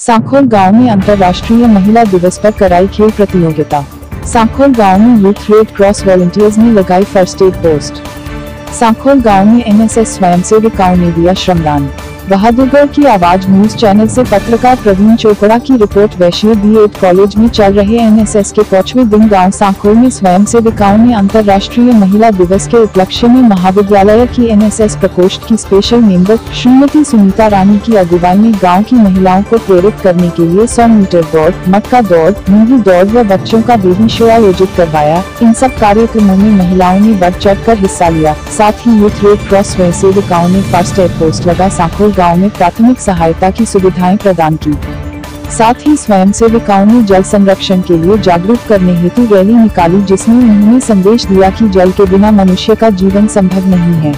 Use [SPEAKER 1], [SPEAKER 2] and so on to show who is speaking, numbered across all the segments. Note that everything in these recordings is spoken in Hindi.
[SPEAKER 1] सांखोल गांव में अंतर्राष्ट्रीय महिला दिवस पर कराई खेल प्रतियोगिता। सांखोल गांव में यूथ रेड क्रॉस वॉलंटियर्स ने लगाई फर्स्ट एड पोस्ट। सांखोल गांव में एनएसएस स्वयंसेविकाओं ने दिया श्रमदान। बहादुरगढ़ की आवाज न्यूज चैनल से पत्रकार प्रवीण चोपड़ा की रिपोर्ट। वैश्य बीएड कॉलेज में चल रहे एनएसएस के 5वें दिन गांव सांखोल में स्वयंसेविकाओं ने अंतर्राष्ट्रीय महिला दिवस के उपलक्ष्य में महाविद्यालय की एनएसएस प्रकोष्ठ की स्पेशल मेंबर श्रीमती सुनीता रानी की अगुवाई में गाँव की महिलाओं को प्रेरित करने के लिए 100 मीटर दौड़, मटका दौड़, नींबू दौड़ व बच्चों का बेबी शो आयोजित करवाया। इन सब कार्यक्रमों में महिलाओं ने बढ़ चढ़ कर हिस्सा लिया। साथ ही यूथ रेड क्रॉस स्वयंसेविकाओं ने फर्स्ट एड पोस्ट लगा सांखोल गांव में प्राथमिक सहायता की सुविधाएं प्रदान की। साथ ही स्वयंसेविकाओं ने जल संरक्षण के लिए जागरूक करने हेतु रैली निकाली, जिसमें उन्होंने संदेश दिया कि जल के बिना मनुष्य का जीवन संभव नहीं है।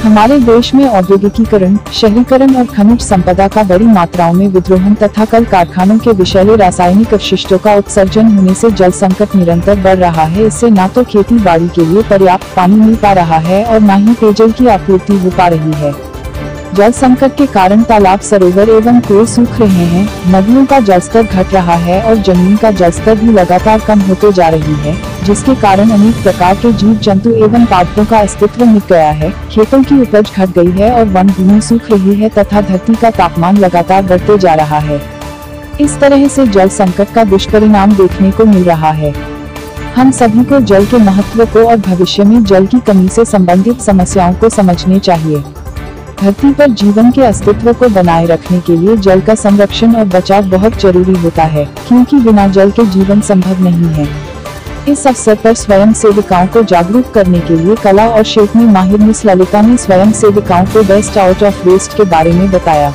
[SPEAKER 1] हमारे देश में औद्योगिकीकरण, शहरीकरण और खनिज संपदा का बड़ी मात्राओं में विद्रोहन तथा कल कारखानों के विषैले रासायनिक अपशिष्टों का उत्सर्जन होने से जल संकट निरंतर बढ़ रहा है। इससे न तो खेती बाड़ी के लिए पर्याप्त पानी मिल पा रहा है और न ही पेयजल की आपूर्ति हो पा रही है। जल संकट के कारण तालाब, सरोवर एवं कुएं सूख रहे हैं, नदियों का जलस्तर घट रहा है और जमीन का जलस्तर भी लगातार कम होते जा रही है, जिसके कारण अनेक प्रकार के जीव जंतु एवं पादपों का अस्तित्व मिट गया है। खेतों की उपज घट गई है और वन भूमि सूख रही है तथा धरती का तापमान लगातार बढ़ते जा रहा है। इस तरह से जल संकट का दुष्परिणाम देखने को मिल रहा है। हम सभी को जल के महत्व को और भविष्य में जल की कमी से संबंधित समस्याओं को समझने चाहिए। धरती पर जीवन के अस्तित्व को बनाए रखने के लिए जल का संरक्षण और बचाव बहुत जरूरी होता है, क्योंकि बिना जल के जीवन संभव नहीं है। इस अवसर पर स्वयं सेविकाओं को जागरूक करने के लिए कला और शिल्प में माहिर मिस ललिता ने स्वयं सेविकाओं को बेस्ट आउट ऑफ वेस्ट के बारे में बताया।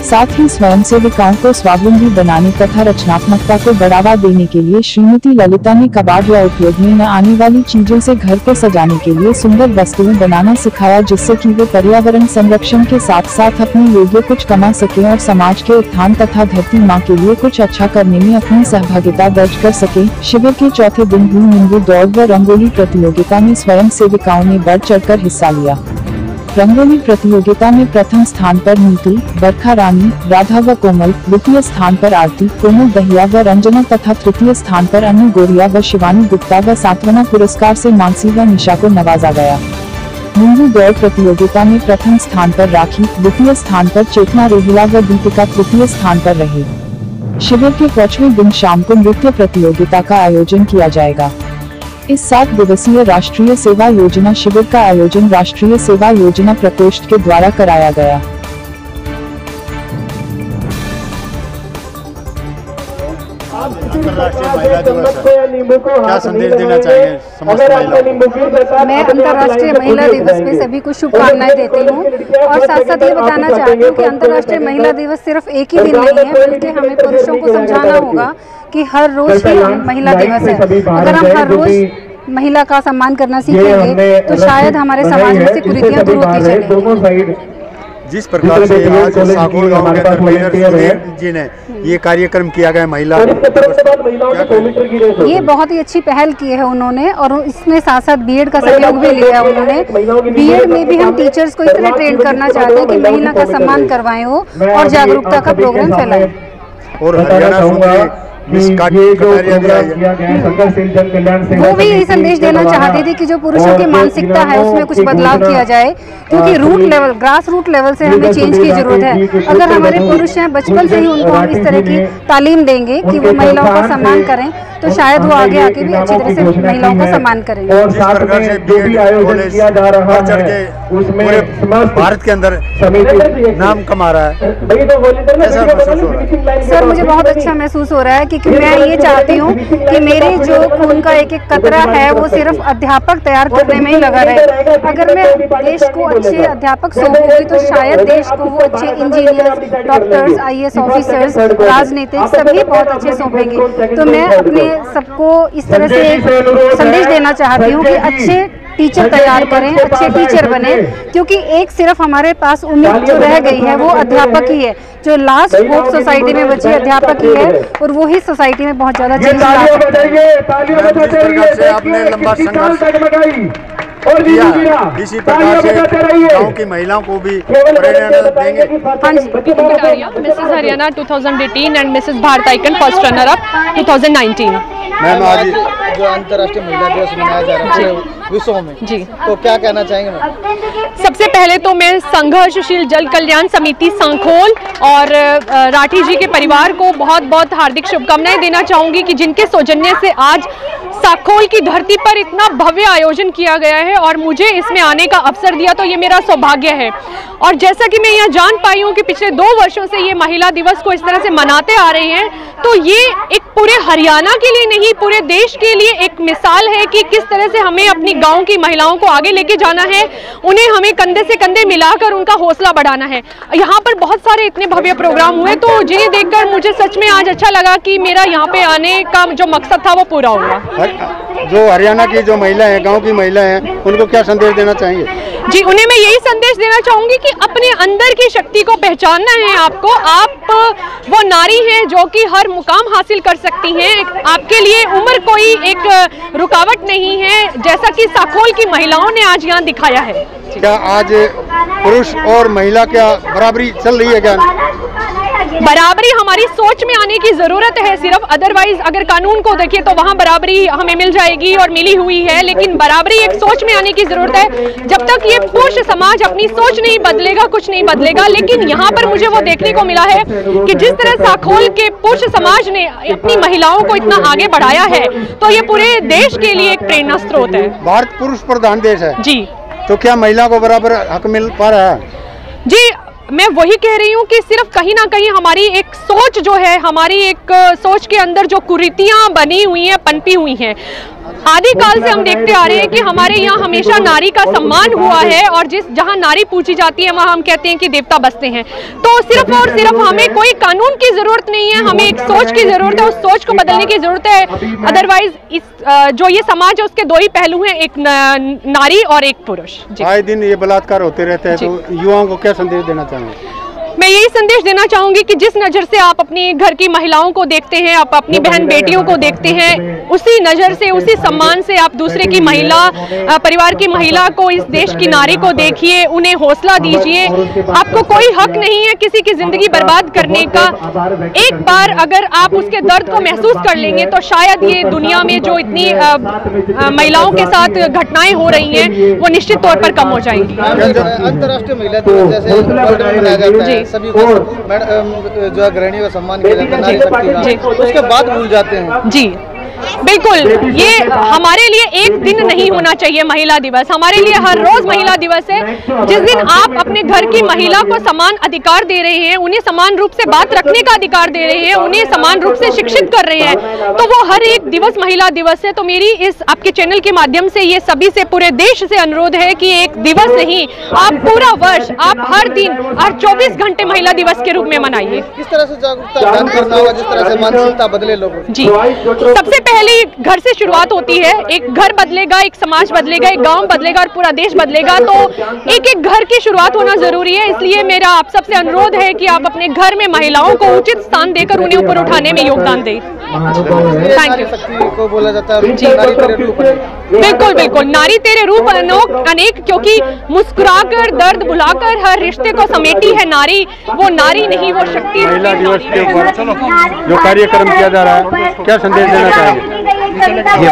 [SPEAKER 1] साथ ही स्वयं सेविकाओं को स्वावलंबी बनाने तथा रचनात्मकता को बढ़ावा देने के लिए श्रीमती ललिता ने कबाड़ या उपयोग में न आने वाली चीजों से घर को सजाने के लिए सुंदर वस्तुएं बनाना सिखाया, जिससे कि वे पर्यावरण संरक्षण के साथ साथ अपने योग्य कुछ कमा सके और समाज के उत्थान तथा धरती माँ के लिए कुछ अच्छा करने में अपनी सहभागिता दर्ज कर सके। शिविर के चौथे दिन हुई नींबू दौड़ व रंगोली प्रतियोगिता में स्वयं सेविकाओं ने बढ़ चढ़कर हिस्सा लिया। रंगोली प्रतियोगिता में प्रथम स्थान पर नीतू, बरखा रानी, राधा व कोमल, द्वितीय स्थान पर आरती, कोमल दहिया व रंजना तथा तृतीय स्थान पर अनु गोरिया व शिवानी गुप्ता व सांत्वना पुरस्कार से मानसी व निशा को नवाजा गया। नींबू दौड़ प्रतियोगिता में प्रथम स्थान पर राखी, द्वितीय स्थान पर चेतना रोहिला व दीपिका तृतीय स्थान पर रहे। शिविर के 5वें दिन शाम को नृत्य प्रतियोगिता का आयोजन किया जाएगा। इस 7 दिवसीय राष्ट्रीय सेवा योजना शिविर का आयोजन राष्ट्रीय सेवा योजना प्रकोष्ठ के द्वारा कराया गया।
[SPEAKER 2] अंतर्राष्ट्रीय महिला दिवस है, क्या संदेश देना चाहिए समस्त महिलाओं?
[SPEAKER 3] मैं अंतर्राष्ट्रीय महिला दिवस में सभी को शुभकामनाएं देती हूँ और साथ साथ ये बताना चाहती हूँ कि अंतर्राष्ट्रीय महिला दिवस सिर्फ एक ही दिन नहीं है, बल्कि हमें पुरुषों को समझाना होगा कि हर रोज ही महिला दिवस है। अगर हम हर रोज महिला का सम्मान करना सीखेंगे तो शायद हमारे समाज में से कुरीतियां दूर होती चलेंगी।
[SPEAKER 2] जिस प्रकार से आज सांखोल गांव के अंदर मेयर सुधीर जी ने ये कार्यक्रम किया गया महिला,
[SPEAKER 3] ये बहुत ही अच्छी पहल की है उन्होंने, और इसमें साथ साथ बीएड का सहयोग भी लिया उन्होंने। बीएड में भी हम टीचर्स को इस तरह ट्रेन करना चाहते हैं कि महिला का सम्मान करवाएं वो और जागरूकता का प्रोग्राम फैलाएं।
[SPEAKER 2] और हरियाणा
[SPEAKER 3] वो भी यही संदेश देना चाहती थी कि जो पुरुषों की मानसिकता है उसमें कुछ बदलाव किया जाए, क्योंकि root level, grass root level से हमें चेंज की जरूरत है। अगर हमारे पुरुष हैं बचपन से ही उनको हम इस तरह की तालीम देंगे कि वो महिलाओं का सम्मान करें, तो शायद वो आगे आके भी अच्छी तरह से महिलाओं का सम्मान करेंगे।
[SPEAKER 2] और जिस प्रकार से बीएड कॉलेज बढ़ के भारत के अंदर नाम कमा रहा है, ऐसा महसूस हो रहा है?
[SPEAKER 3] सर, मुझे बहुत अच्छा महसूस हो रहा है, क्योंकि मैं ये चाहती हूँ कि मेरे जो खून का एक एक कतरा है वो सिर्फ अध्यापक तैयार करने में ही लगा रहे। अगर मैं देश को अच्छे अध्यापक सौंपूंगी तो शायद देश को वो अच्छे इंजीनियर्स, डॉक्टर्स, आईएएस ऑफिसर्स, राजनीतिक सभी बहुत अच्छे सौंपेंगे। तो मैं अपने सबको इस तरह से संदेश देना चाहती हूँ कि अच्छे टीचर तैयार करें, अच्छे टीचर बने, क्योंकि एक सिर्फ हमारे पास उम्मीद जो रह गई है वो अध्यापक ही है। जो लास्ट होप सोसाइटी में बची अध्यापक ही है, और वो ही सोसाइटी में बहुत ज्यादा चेंज ला सकते हैं।
[SPEAKER 2] आपने लंबा संघर्ष इसी प्रकार से गाँव की महिलाओं को भी प्रेरणा देंगे।
[SPEAKER 4] Mrs Haryana 2018 and Mrs Bharat icon first runner up 2019।
[SPEAKER 2] Ma'am आज
[SPEAKER 5] जो अंतर्राष्ट्रीय महिला दिवस मनाया जा रहा है विश्व में
[SPEAKER 4] जी,
[SPEAKER 5] तो क्या कहना चाहेंगे मैम?
[SPEAKER 4] सबसे पहले तो मैं संघर्षशील जल कल्याण समिति सांखोल और राठी जी के परिवार को बहुत बहुत हार्दिक शुभकामनाएं देना चाहूंगी कि जिनके सौजन्य से आज सांखोल की धरती पर इतना भव्य आयोजन किया गया है और मुझे इसमें आने का अवसर दिया, तो ये मेरा सौभाग्य है। और जैसा कि मैं यहाँ जान पाई हूँ कि पिछले 2 वर्षों से ये महिला दिवस को इस तरह से मनाते आ रहे हैं, तो ये एक पूरे हरियाणा के लिए नहीं, पूरे देश के लिए एक मिसाल है कि किस तरह से हमें अपनी गांव की महिलाओं को आगे लेके जाना है, उन्हें हमें कंधे से कंधे मिलाकर उनका हौसला बढ़ाना है। यहाँ पर बहुत सारे इतने भव्य प्रोग्राम हुए, तो जिन्हें देखकर मुझे सच में आज अच्छा लगा कि मेरा यहाँ पे आने का जो मकसद था वो पूरा हुआ।
[SPEAKER 2] जो हरियाणा की जो महिला हैं, गांव की महिला हैं, उनको क्या संदेश देना चाहेंगे?
[SPEAKER 4] जी, उन्हें मैं यही संदेश देना चाहूंगी कि अपने अंदर की शक्ति को पहचानना है आपको। आप वो नारी हैं जो कि हर मुकाम हासिल कर सकती हैं। आपके लिए उम्र कोई एक रुकावट नहीं है, जैसा कि सांखोल की महिलाओं ने आज यहाँ दिखाया है।
[SPEAKER 2] क्या आज पुरुष और महिला क्या बराबरी चल रही है? क्या
[SPEAKER 4] बराबरी हमारी सोच में आने की जरूरत है सिर्फ, अदरवाइज अगर कानून को देखिए तो वहाँ बराबरी हमें मिल जाएगी और मिली हुई है, लेकिन बराबरी एक सोच में आने की जरूरत है। जब तक ये पुरुष समाज अपनी सोच नहीं बदलेगा कुछ नहीं बदलेगा। लेकिन यहाँ पर मुझे वो देखने को मिला है कि जिस तरह सांखोल के पुरुष समाज ने अपनी महिलाओं को इतना आगे बढ़ाया है, तो ये पूरे देश के लिए एक प्रेरणा स्रोत है।
[SPEAKER 2] भारत पुरुष प्रधान देश है
[SPEAKER 4] जी,
[SPEAKER 2] तो क्या महिला को बराबर हक मिल पा रहा है?
[SPEAKER 4] जी, मैं वही कह रही हूँ कि सिर्फ कहीं ना कहीं हमारी एक सोच जो है, हमारी एक सोच के अंदर जो कुरीतियाँ बनी हुई हैं, पनपी हुई हैं, आदिकाल से हम देखते आ रहे हैं कि हमारे यहाँ हमेशा नारी का सम्मान हुआ है और जहाँ नारी पूछी जाती है वहाँ हम कहते हैं कि देवता बसते हैं। तो सिर्फ और सिर्फ हमें कोई कानून की जरूरत नहीं है, हमें एक सोच की जरूरत है, उस सोच को बदलने की जरूरत है। अदरवाइज इस जो ये समाज है उसके 2 ही पहलू हैं, एक नारी और एक पुरुष।
[SPEAKER 2] आए दिन ये बलात्कार होते रहते हैं, तो युवाओं को क्या संदेश देना चाहेंगे?
[SPEAKER 4] मैं यही संदेश देना चाहूंगी कि जिस नज़र से आप अपनी घर की महिलाओं को देखते हैं, आप अपनी बहन बेटियों को देखते हैं, उसी नज़र से, उसी सम्मान से आप दूसरे की महिला, परिवार की महिला को, इस देश की नारी को देखिए, उन्हें हौसला दीजिए। आपको कोई हक नहीं है किसी की जिंदगी बर्बाद करने का। एक बार अगर आप उसके दर्द को महसूस कर लेंगे तो शायद ये दुनिया में जो इतनी महिलाओं के साथ घटनाएं हो रही हैं वो निश्चित तौर पर कम हो जाएंगी।
[SPEAKER 5] अंतर्राष्ट्रीय महिला दिवस जैसे वर्ल्ड में मनाया जाता है, सभी को जो है गृहिणी का सम्मान किया जाता है, नारी शक्ति का, उसके बाद भूल जाते हैं।
[SPEAKER 4] जी बिल्कुल, ये हमारे लिए एक दिन नहीं होना चाहिए महिला दिवस, हमारे लिए हर रोज महिला दिवस है। जिस दिन आप अपने घर की महिला को समान अधिकार दे रहे हैं, उन्हें समान रूप से बात रखने का अधिकार दे रहे हैं, उन्हें समान रूप से शिक्षित कर रहे हैं, तो वो हर एक दिवस महिला दिवस है। तो मेरी इस आपके चैनल के माध्यम से ये सभी से, पूरे देश से अनुरोध है कि एक दिवस नहीं, आप पूरा वर्ष, आप हर दिन, हर 24 घंटे महिला दिवस के रूप में मनाइए।
[SPEAKER 5] किस तरह से जागरूकता अभियान करना होगा, जिस तरह से मानसिकता बदले लोगों की?
[SPEAKER 4] जी, सबसे पहले घर से शुरुआत होती है। एक घर बदलेगा, एक समाज बदलेगा, एक गांव बदलेगा और पूरा देश बदलेगा। तो एक एक घर की शुरुआत होना जरूरी है। इसलिए मेरा आप सबसे अनुरोध है कि आप अपने घर में महिलाओं को उचित स्थान देकर उन्हें ऊपर उठाने में योगदान दें। Thank you.
[SPEAKER 5] को बोला जाता है
[SPEAKER 4] बिल्कुल बिल्कुल, नारी तेरे रूप अनेक, क्योंकि मुस्कुराकर, दर्द भुलाकर हर रिश्ते को समेटी है नारी। वो नारी नहीं, वो शक्ति।
[SPEAKER 2] महिला दिवस के ऊपर जो कार्यक्रम किया जा रहा है, क्या संदेश देना चाहेंगे?
[SPEAKER 6] ये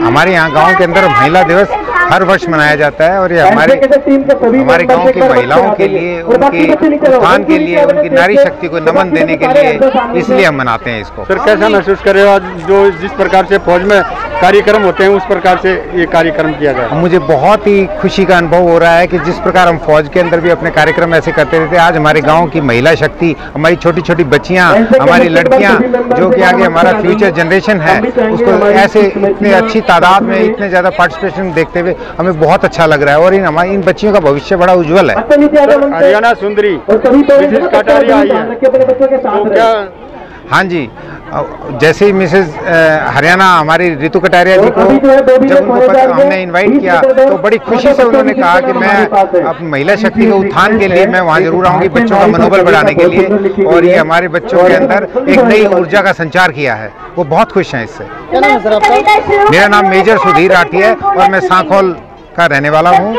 [SPEAKER 6] हमारे यहाँ गांव के अंदर महिला दिवस हर वर्ष मनाया जाता है और ये हमारे गांव की महिलाओं के लिए, उनके उत्थान के लिए, उनकी नारी शक्ति को नमन देने के लिए इसलिए हम मनाते हैं इसको।
[SPEAKER 2] सर, कैसा महसूस कर रहे हो आज जो जिस प्रकार से फौज में कार्यक्रम होते हैं उस प्रकार से ये कार्यक्रम किया गया?
[SPEAKER 6] मुझे बहुत ही खुशी का अनुभव हो रहा है कि जिस प्रकार हम फौज के अंदर भी अपने कार्यक्रम ऐसे करते रहते हैं, आज हमारे गाँव की महिला शक्ति, हमारी छोटी छोटी बच्चियाँ, हमारी लड़कियाँ, जो कि आगे हमारा फ्यूचर जनरेशन है, उसको ऐसे इतने अच्छी तादाद में, इतने ज़्यादा पार्टिसिपेशन देखते हुए हमें बहुत अच्छा लग रहा है और इन बच्चियों का भविष्य बड़ा उज्जवल है।
[SPEAKER 2] हरियाणा सुंदरी मिसेस कटारिया आई है, तो क्या?
[SPEAKER 6] हाँ जी, जैसे ही मिसेस हरियाणा हमारी रितु कटारिया जी को जब उनको हमने इनवाइट किया तो बड़ी खुशी से उन्होंने कहा कि मैं अपनी महिला शक्ति के उत्थान के लिए मैं वहाँ जरूर आऊँगी, बच्चों का मनोबल बढ़ाने के लिए, और ये हमारे बच्चों के अंदर एक नई ऊर्जा का संचार किया है। वो बहुत खुश हैं इससे।
[SPEAKER 5] क्या नाम है सर आपका?
[SPEAKER 6] मेरा नाम मेजर सुधीर राठी है और मैं सांखोल का रहने वाला हूँ।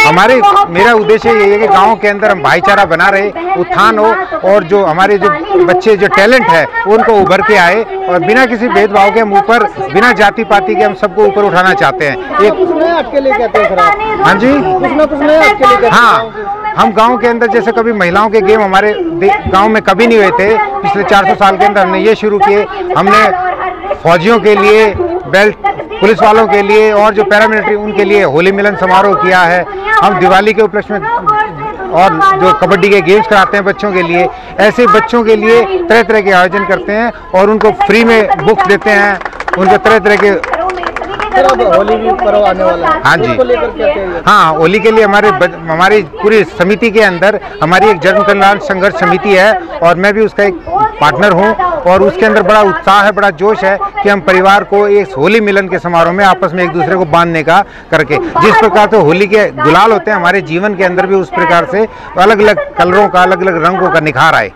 [SPEAKER 6] और मेरा उद्देश्य ये है कि गाँव के अंदर हम भाईचारा बना रहे, उत्थान हो, और जो हमारे जो बच्चे जो टैलेंट है उनको उभर के आए, और बिना किसी भेदभाव के हम ऊपर, बिना जाति पाति के हम सबको ऊपर उठाना चाहते हैं। हाँ जी, हाँ, हम गांव के अंदर जैसे कभी महिलाओं के गेम हमारे गांव में कभी नहीं हुए थे, पिछले 400 साल के अंदर हमने ये शुरू किए। हमने फौजियों के लिए, बेल्ट पुलिस वालों के लिए और जो पैरामिलिट्री उनके लिए होली मिलन समारोह किया है। हम दिवाली के उपलक्ष्य में और जो कबड्डी के गेम्स कराते हैं बच्चों के लिए, ऐसे बच्चों के लिए तरह तरह के आयोजन करते हैं और उनको फ्री में बुक्स देते हैं, उनको तरह तरह के।
[SPEAKER 5] होली भी पर्व आने वाला है,
[SPEAKER 6] हाँ जी, हाँ, होली के लिए हमारी पूरी समिति के अंदर हमारी एक जन कल्याण संघर्ष समिति है और मैं भी उसका एक पार्टनर हूँ, और उसके अंदर बड़ा उत्साह है, बड़ा जोश है कि हम परिवार को एक होली मिलन के समारोह में आपस में एक दूसरे को बांधने का करके, जिस प्रकार से होली के गुलाल होते हैं हमारे जीवन के अंदर भी उस प्रकार से अलग अलग कलरों का, अलग अलग रंगों का निखार आए।